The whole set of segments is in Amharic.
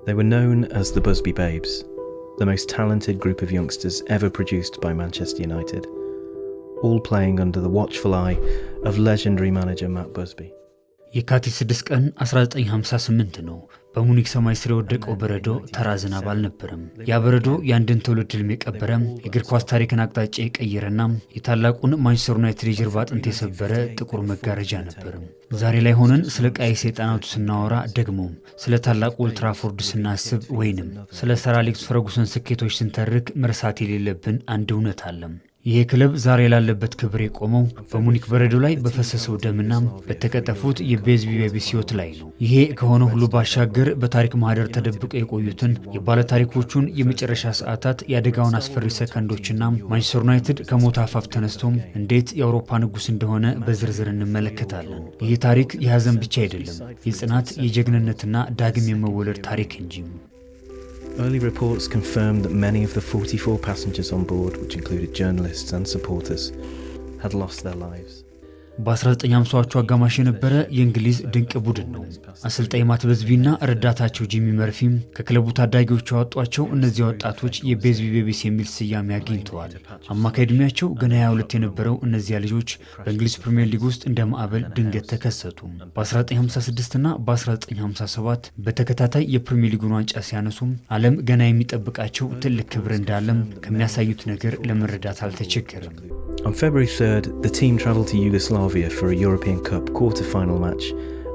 They were known as the Busby Babes, the most talented group of youngsters ever produced by Manchester United, all playing under the watchful eye of legendary manager Matt Busby. የካቲት 6 ቀን 1958 ነው። በሙኒክ ሰማይ ስር የወደቀው በረዶ ተራ ዝናብ አልነበረም። ያ በረዶ የአንድን ትውልድ ህልም የቀበረ፣ የእግር ኳስ ታሪክን አቅጣጫ የቀየረና የታላቁን ማንቸስተር ዩናይትድ የጀርባ አጥንት የሰበረ ጥቁር መጋረጃ ነበር። ዛሬ ላይ ሆነን ስለ ቀይ ሰይጣናቱ ስናወራ፣ ደግሞ ስለ ታላቁ ኦልድ ትራፎርድ ስናስብ፣ ወይንም ስለ ሰር አሌክስ ፈርጉሰን ስኬቶች ስንተርክ መርሳት የሌለብን አንድ እውነት አለ። ይሄ ክለብ ዛሬ ላለበት ክብር የቆመው በሙኒክ በረዶ ላይ በፈሰሰው ደምና በተቀጠፉት የቤዝቢ ቤቢስ ሕይወት ላይ ነው። ይሄ ከሆነ ሁሉ ባሻገር በታሪክ ማህደር ተደብቀው የቆዩትን የባለ ታሪኮቹን የመጨረሻ ሰዓታት፣ የአደጋውን አስፈሪ ሰከንዶችና ማንቸስተር ዩናይትድ ከሞት አፋፍ ተነስቶ እንዴት የአውሮፓ ንጉስ እንደሆነ በዝርዝር እንመለከታለን። ይሄ ታሪክ የሀዘን ብቻ አይደለም፣ የጽናት የጀግንነትና ዳግም የመወለድ ታሪክ እንጂ። Early reports confirmed that many of the 44 passengers on board, which included journalists and supporters, had lost their lives. በ1950ዎቹ አጋማሽ የነበረ የእንግሊዝ ድንቅ ቡድን ነው። አሰልጣኝ ማት በዝቢና ረዳታቸው ጂሚ መርፊም ከክለቡ ታዳጊዎች ያወጧቸው እነዚህ ወጣቶች የቤዝቢ ቤቢስ የሚል ስያሜ አግኝተዋል። አማካይ ዕድሜያቸው ገና 22 የነበረው እነዚህ ልጆች በእንግሊዝ ፕሪሚየር ሊግ ውስጥ እንደ ማዕበል ድንገት ተከሰቱ። በ1956 እና በ1957 በተከታታይ የፕሪሚየር ሊጉን ዋንጫ ሲያነሱም ዓለም ገና የሚጠብቃቸው ትልቅ ክብር እንዳለም ከሚያሳዩት ነገር ለመረዳት አልተቸገረም። On February 3rd, the team travelled to Yugoslavia for a European Cup quarter-final match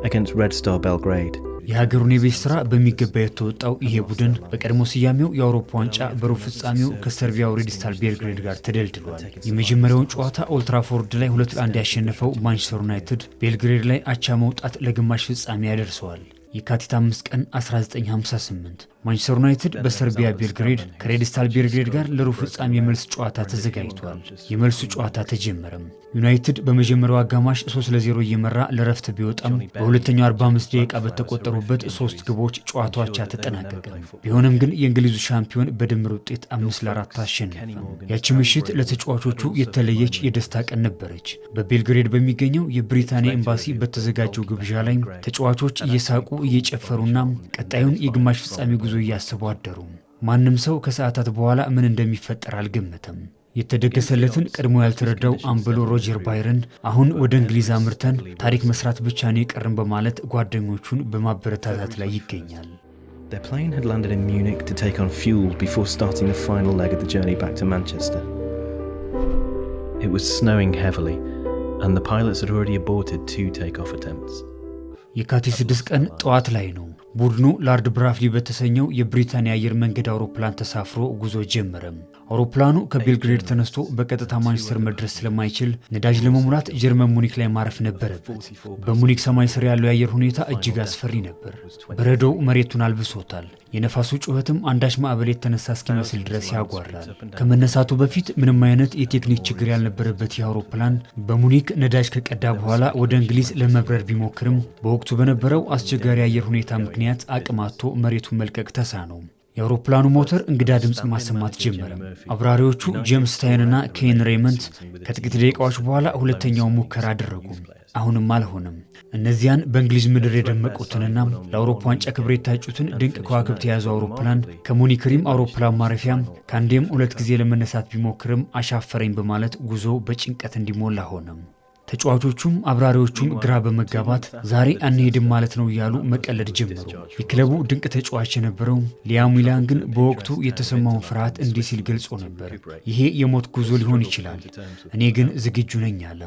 against Red Star Belgrade. የሀገሩን የቤት ስራ በሚገባ የተወጣው ይሄ ቡድን በቀድሞ ስያሜው የአውሮፓ ዋንጫ በሩብ ፍጻሜው ከሰርቢያው ሬድ ስታር ቤልግሬድ ጋር ተደልድሏል። የመጀመሪያውን ጨዋታ ኦልድ ትራፎርድ ላይ 2-1 ያሸነፈው ማንቸስተር ዩናይትድ ቤልግሬድ ላይ አቻ መውጣት ለግማሽ ፍጻሜ ያደርሰዋል። የካቲት 5 ቀን 1958 ማንቸስተር ዩናይትድ በሰርቢያ ቤልግሬድ ከሬድ ስታር ቤልግሬድ ጋር ለሩብ ፍጻሜ የመልስ ጨዋታ ተዘጋጅቷል። የመልሱ ጨዋታ ተጀመረም። ዩናይትድ በመጀመሪያው አጋማሽ 3-0 እየመራ ለረፍት ቢወጣም በሁለተኛው 45 ደቂቃ በተቆጠሩበት 3 ግቦች ጨዋታው ተጠናቀቀ። ቢሆንም ግን የእንግሊዙ ሻምፒዮን በድምር ውጤት 5-4 አሸነፈ። ያቺ ምሽት ለተጫዋቾቹ የተለየች የደስታ ቀን ነበረች። በቤልግሬድ በሚገኘው የብሪታንያ ኤምባሲ በተዘጋጀው ግብዣ ላይ ተጫዋቾች እየሳቁ እየጨፈሩና ቀጣዩን የግማሽ ፍጻሜ ጉዞ እያሰቡ አደሩ። ማንም ሰው ከሰዓታት በኋላ ምን እንደሚፈጠር አልገመተም። የተደገሰለትን ቀድሞ ያልተረዳው አምበሎ ሮጀር ባይረን አሁን ወደ እንግሊዝ አምርተን ታሪክ መስራት ብቻ ነው የቀረን በማለት ጓደኞቹን በማበረታታት ላይ ይገኛል። Their plane had landed in Munich to take on fuel before starting the final leg of the journey back to Manchester. It was snowing heavily and the pilots had already aborted 2 takeoff attempts. የካቲት 6 ቀን ጠዋት ላይ ነው ቡድኑ ላርድ ብራፍሊ በተሰኘው የብሪታንያ አየር መንገድ አውሮፕላን ተሳፍሮ ጉዞ ጀመረ። አውሮፕላኑ ከቤልግሬድ ተነስቶ በቀጥታ ማንቸስተር መድረስ ስለማይችል ነዳጅ ለመሙላት ጀርመን ሙኒክ ላይ ማረፍ ነበረበት። በሙኒክ ሰማይ ስር ያለው የአየር ሁኔታ እጅግ አስፈሪ ነበር። በረዶው መሬቱን አልብሶታል። የነፋሱ ጩኸትም አንዳች ማዕበል የተነሳ እስኪመስል ድረስ ያጓራል። ከመነሳቱ በፊት ምንም አይነት የቴክኒክ ችግር ያልነበረበት የአውሮፕላን በሙኒክ ነዳጅ ከቀዳ በኋላ ወደ እንግሊዝ ለመብረር ቢሞክርም በወቅቱ በነበረው አስቸጋሪ የአየር ሁኔታ ምክንያት አቅም አጥቶ መሬቱን መልቀቅ ተሳነው። የአውሮፕላኑ ሞተር እንግዳ ድምጽ ማሰማት ጀመረ። አብራሪዎቹ ጄምስ ታይንና ኬን ሬይመንድ ከጥቂት ደቂቃዎች በኋላ ሁለተኛው ሙከራ አደረጉ። አሁንም አልሆነም። እነዚያን በእንግሊዝ ምድር የደመቁትንና ለአውሮፓ ዋንጫ ክብር የታጩትን ድንቅ ከዋክብት የያዘው አውሮፕላን ከሙኒክ ሪም አውሮፕላን ማረፊያ ከአንዴም 2 ጊዜ ለመነሳት ቢሞክርም አሻፈረኝ በማለት ጉዞ በጭንቀት እንዲሞላ ሆነ። ተጫዋቾቹም አብራሪዎቹም ግራ በመጋባት ዛሬ አንሄድም ማለት ነው እያሉ መቀለድ ጀመሩ። የክለቡ ድንቅ ተጫዋች የነበረው ሊያም ዊላን ግን በወቅቱ የተሰማውን ፍርሃት እንዲህ ሲል ገልጾ ነበር። ይሄ የሞት ጉዞ ሊሆን ይችላል፣ እኔ ግን ዝግጁ ነኝ አለ።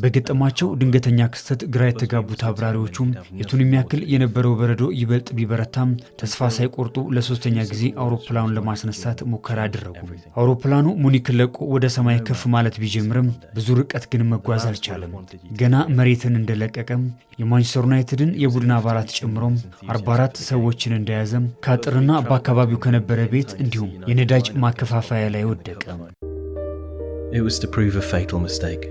በገጠማቸው ድንገተኛ ክስተት ግራ የተጋቡት አብራሪዎቹም የቱንም ያክል የነበረው በረዶ ይበልጥ ቢበረታም ተስፋ ሳይቆርጡ ለ3ኛ ጊዜ አውሮፕላኑን ለማስነሳት ሙከራ አደረጉ። አውሮፕላኑ ሙኒክን ለቆ ወደ ሰማይ ከፍ ማለት ቢጀምርም ብዙ ርቀት ግን መጓዝ አልቻለም። ገና መሬትን እንደለቀቀም የማንቸስተር ዩናይትድን የቡድን አባላት ጨምሮም 44 ሰዎችን እንደያዘም ከአጥርና በአካባቢው ከነበረ ቤት እንዲሁም የነዳጅ ማከፋፈያ ላይ ወደቀ። It was to prove a fatal mistake.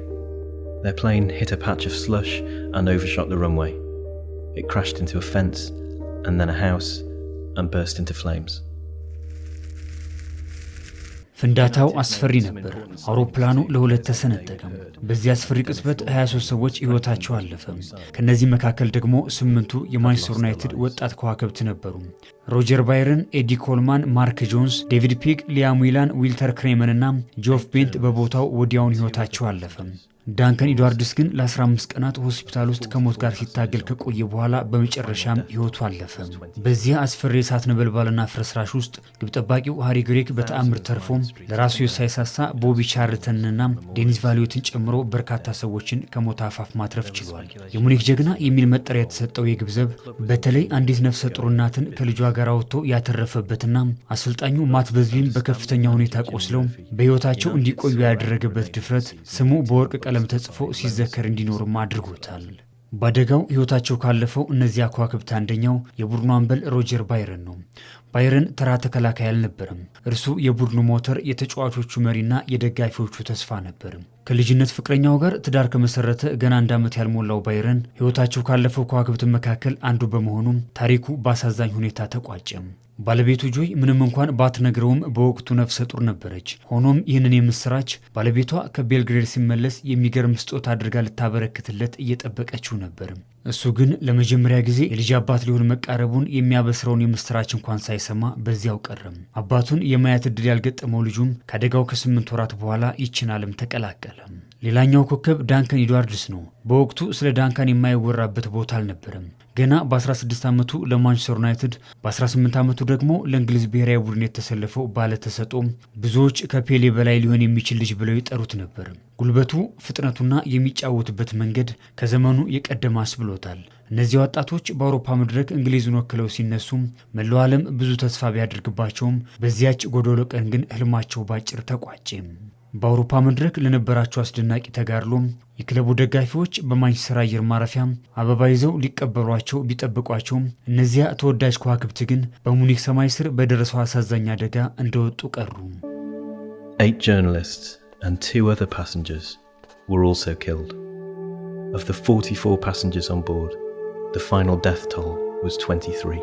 Their plane hit a patch of slush and overshot the runway. It crashed into a fence and then a house and burst into flames. ፍንዳታው አስፈሪ ነበር። አውሮፕላኑ ለሁለት ተሰነጠቀ። በዚህ አስፈሪ ቅጽበት 23 ሰዎች ሕይወታቸው አለፈ። ከነዚህ መካከል ደግሞ 8ቱ የማንቸስተር ዩናይትድ ወጣት ከዋክብት ነበሩ። ሮጀር ባይረን፣ ኤዲ ኮልማን፣ ማርክ ጆንስ፣ ዴቪድ ፒግ፣ ሊያም ዊላን፣ ዊልተር ክሬመን እና ጆፍ ቤንት በቦታው ወዲያውን ሕይወታቸው አለፈ። ዳንከን ኢድዋርድስ ግን ለ15 ቀናት ሆስፒታል ውስጥ ከሞት ጋር ሲታገል ከቆየ በኋላ በመጨረሻም ሕይወቱ አለፈ። በዚያ አስፈሪ የእሳት ነበልባልና ፍርስራሽ ውስጥ ግብ ጠባቂው ሃሪ ግሬግ በተአምር ተርፎ ለራሱ ሳይሳሳ ቦቢ ቻርልተንና ዴኒስ ቫሊዮትን ጨምሮ በርካታ ሰዎችን ከሞት አፋፍ ማትረፍ ችሏል። የሙኒክ ጀግና የሚል መጠሪያ የተሰጠው የግብ ዘብ በተለይ አንዲት ነፍሰ ጡር እናትን ከልጇ ጋር አውጥቶ ያተረፈበትና አሰልጣኙ ማት በዝቢም በከፍተኛ ሁኔታ ቆስለው በሕይወታቸው እንዲቆዩ ያደረገበት ድፍረት ስሙ በወርቅ ቀለም ተጽፎ ሲዘከር እንዲኖርም አድርጎታል። በአደጋው ሕይወታቸው ካለፈው እነዚያ ከዋክብት አንደኛው የቡድኑ አምበል ሮጀር ባይረን ነው። ባይረን ተራ ተከላካይ አልነበረም። እርሱ የቡድኑ ሞተር፣ የተጫዋቾቹ መሪና የደጋፊዎቹ ተስፋ ነበር። ከልጅነት ፍቅረኛው ጋር ትዳር ከመሰረተ ገና 1 ዓመት ያልሞላው ባይረን ሕይወታቸው ካለፈው ከዋክብት መካከል አንዱ በመሆኑም ታሪኩ በአሳዛኝ ሁኔታ ተቋጨ። ባለቤቱ ጆይ ምንም እንኳን ባትነግረውም በወቅቱ ነፍሰ ጡር ነበረች። ሆኖም ይህንን የምስራች ባለቤቷ ከቤልግሬድ ሲመለስ የሚገርም ስጦታ አድርጋ ልታበረክትለት እየጠበቀችው ነበር። እሱ ግን ለመጀመሪያ ጊዜ የልጅ አባት ሊሆን መቃረቡን የሚያበስረውን የምስራች እንኳን ሳይሰማ በዚያው ቀረም። አባቱን የማየት ዕድል ያልገጠመው ልጁም ከአደጋው ከ8 ወራት በኋላ ይችን ዓለም ተቀላቀለ። ሌላኛው ኮከብ ዳንከን ኢድዋርድስ ነው። በወቅቱ ስለ ዳንከን የማይወራበት ቦታ አልነበረም። ገና በ16 ዓመቱ ለማንቸስተር ዩናይትድ፣ በ18 ዓመቱ ደግሞ ለእንግሊዝ ብሔራዊ ቡድን የተሰለፈው ባለተሰጥኦ ብዙዎች ከፔሌ በላይ ሊሆን የሚችል ልጅ ብለው ይጠሩት ነበር። ጉልበቱ፣ ፍጥነቱና የሚጫወትበት መንገድ ከዘመኑ የቀደመ አስብሎታል። እነዚህ ወጣቶች በአውሮፓ መድረክ እንግሊዝን ወክለው ሲነሱ መላው ዓለም ብዙ ተስፋ ቢያደርግባቸውም በዚያች ጎዶሎ ቀን ግን ህልማቸው ባጭር ተቋጨ። በአውሮፓ መድረክ ለነበራቸው አስደናቂ ተጋድሎም የክለቡ ደጋፊዎች በማንቸስተር አየር ማረፊያ አበባ ይዘው ሊቀበሏቸው ቢጠብቋቸውም እነዚያ ተወዳጅ ከዋክብት ግን በሙኒክ ሰማይ ስር በደረሰው አሳዛኝ አደጋ እንደወጡ ቀሩ። 8 journalists and 2 other passengers were also killed. Of the 44 passengers on board, the final death toll was 23.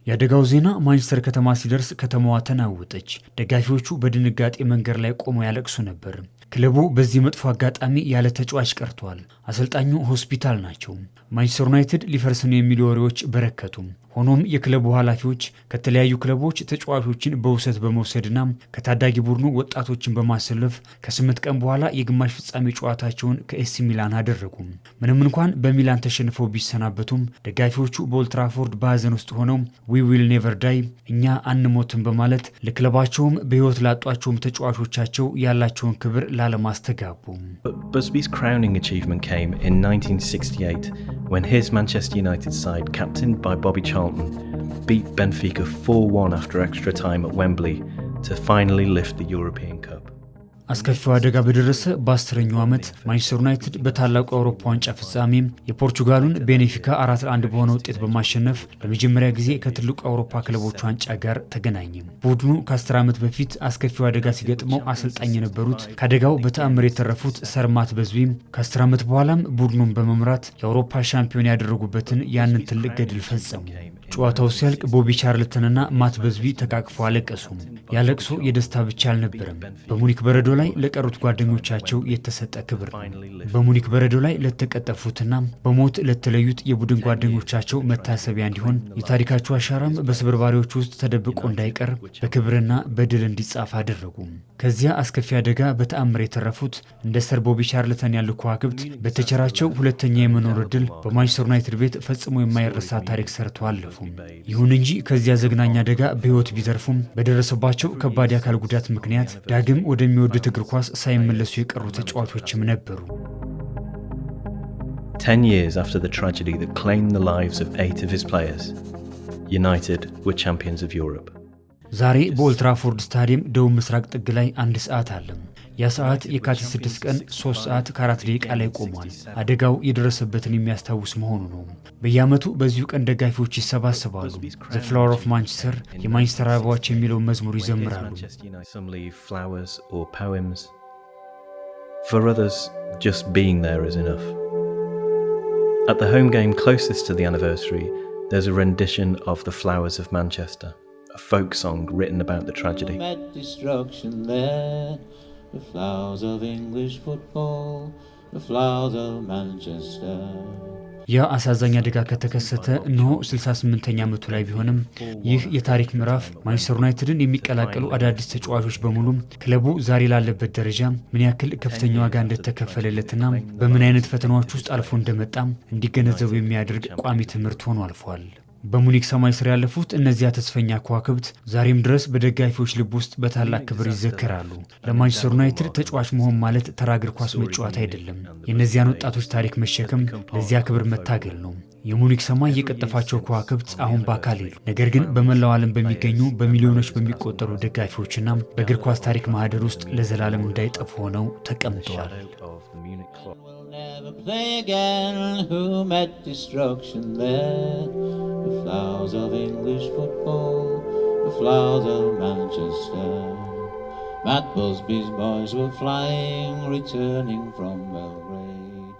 የአደጋው ዜና ማንቸስተር ከተማ ሲደርስ ከተማዋ ተናወጠች። ደጋፊዎቹ በድንጋጤ መንገድ ላይ ቆመው ያለቅሱ ነበር። ክለቡ በዚህ መጥፎ አጋጣሚ ያለ ተጫዋች ቀርቷል። አሰልጣኙ ሆስፒታል ናቸው። ማንቸስተር ዩናይትድ ሊፈርስ ነው የሚሉ ወሬዎች በረከቱ። ሆኖም የክለቡ ኃላፊዎች ከተለያዩ ክለቦች ተጫዋቾችን በውሰት በመውሰድና ከታዳጊ ቡድኑ ወጣቶችን በማሰለፍ ከ8 ቀን በኋላ የግማሽ ፍጻሜ ጨዋታቸውን ከኤሲ ሚላን አደረጉ። ምንም እንኳን በሚላን ተሸንፈው ቢሰናበቱም ደጋፊዎቹ በኦልትራፎርድ በሀዘን ውስጥ ሆነው ዊ ዊል ኔቨር ዳይ እኛ አንሞትም በማለት ለክለባቸውም በሕይወት ላጧቸውም ተጫዋቾቻቸው ያላቸውን ክብር ላለማስተጋቡ። Busby's crowning achievement came in 1968 when his Manchester United side, captained by Bobby Charlton, beat Benfica 4-1 after extra time at Wembley to finally lift the European Cup. አስከፊው አደጋ በደረሰ በ10ኛው ዓመት ማንቸስተር ዩናይትድ በታላቁ የአውሮፓ ዋንጫ ፍጻሜ የፖርቹጋሉን ቤኔፊካ 4-1 በሆነ ውጤት በማሸነፍ ለመጀመሪያ ጊዜ ከትልቁ የአውሮፓ ክለቦች ዋንጫ ጋር ተገናኘ። ቡድኑ ከ10 ዓመት በፊት አስከፊው አደጋ ሲገጥመው አሰልጣኝ የነበሩት ከአደጋው በተአምር የተረፉት ሰር ማት በዝቢም ከ10 ዓመት በኋላም ቡድኑን በመምራት የአውሮፓ ሻምፒዮን ያደረጉበትን ያንን ትልቅ ገድል ፈጸሙ። ጨዋታው ሲያልቅ ቦቢ ቻርልተንና ማት በዝቢ ተቃቅፈው አለቀሱ። ያለቅሶ የደስታ ብቻ አልነበረም። በሙኒክ በረዶ ላይ ለቀሩት ጓደኞቻቸው የተሰጠ ክብር። በሙኒክ በረዶ ላይ ለተቀጠፉትና በሞት ለተለዩት የቡድን ጓደኞቻቸው መታሰቢያ እንዲሆን የታሪካቸው አሻራም በስብርባሪዎች ውስጥ ተደብቆ እንዳይቀር በክብርና በድል እንዲጻፍ አደረጉ። ከዚያ አስከፊ አደጋ በተአምር የተረፉት እንደ ሰር ቦቢ ቻርልተን ያሉ ከዋክብት በተቸራቸው ሁለተኛ የመኖር ዕድል በማንቸስተር ዩናይትድ ቤት ፈጽሞ የማይረሳ ታሪክ ሰርተው አለፉ። ይሁን እንጂ ከዚያ ዘግናኝ አደጋ በሕይወት ቢተርፉም በደረሰባቸው ከባድ የአካል ጉዳት ምክንያት ዳግም ወደሚወዱት እግር ኳስ ሳይመለሱ የቀሩ ተጫዋቾችም ነበሩ። 10 years after the tragedy that claimed the lives of 8 of his players, United were champions of Europe. ዛሬ በኦልትራፎርድ ስታዲየም ደቡብ ምስራቅ ጥግ ላይ 1 ሰዓት አለ። ያ ሰዓት የካቲት 6 ቀን 3 ሰዓት ከ4 ደቂቃ ላይ ቆሟል። አደጋው የደረሰበትን የሚያስታውስ መሆኑ ነው። በየዓመቱ በዚሁ ቀን ደጋፊዎች ይሰባሰባሉ። ዘ ፍላወር ኦፍ ማንቸስተር የማንቸስተር አበባዎች የሚለውን መዝሙር ይዘምራሉ። Some leave flowers or poems. For others, just being there is enough. At the home game closest to the anniversary, there's a rendition of The Flowers of Manchester, a folk song written about the tragedy. Met destruction there, the flowers of English football, the flowers of Manchester. ያ አሳዛኝ አደጋ ከተከሰተ እነሆ 68ኛ ዓመቱ ላይ ቢሆንም ይህ የታሪክ ምዕራፍ ማንቸስተር ዩናይትድን የሚቀላቀሉ አዳዲስ ተጫዋቾች በሙሉ ክለቡ ዛሬ ላለበት ደረጃ ምን ያክል ከፍተኛ ዋጋ እንደተከፈለለትና በምን አይነት ፈተናዎች ውስጥ አልፎ እንደመጣም እንዲገነዘቡ የሚያደርግ ቋሚ ትምህርት ሆኖ አልፏል። በሙኒክ ሰማይ ስር ያለፉት እነዚያ ተስፈኛ ከዋክብት ዛሬም ድረስ በደጋፊዎች ልብ ውስጥ በታላቅ ክብር ይዘከራሉ። ለማንቸስተር ዩናይትድ ተጫዋች መሆን ማለት ተራ እግር ኳስ መጫወት አይደለም። የእነዚያን ወጣቶች ታሪክ መሸከም ለዚያ ክብር መታገል ነው። የሙኒክ ሰማይ የቀጠፋቸው ከዋክብት አሁን በአካል የሉ፣ ነገር ግን በመላው ዓለም በሚገኙ በሚሊዮኖች በሚቆጠሩ ደጋፊዎችና በእግር ኳስ ታሪክ ማህደር ውስጥ ለዘላለም እንዳይጠፉ ሆነው ተቀምጠዋል። Never play again, who met destruction there, the flowers of English football, the flowers of Manchester. Matt Busby's boys were flying, returning from Melbourne.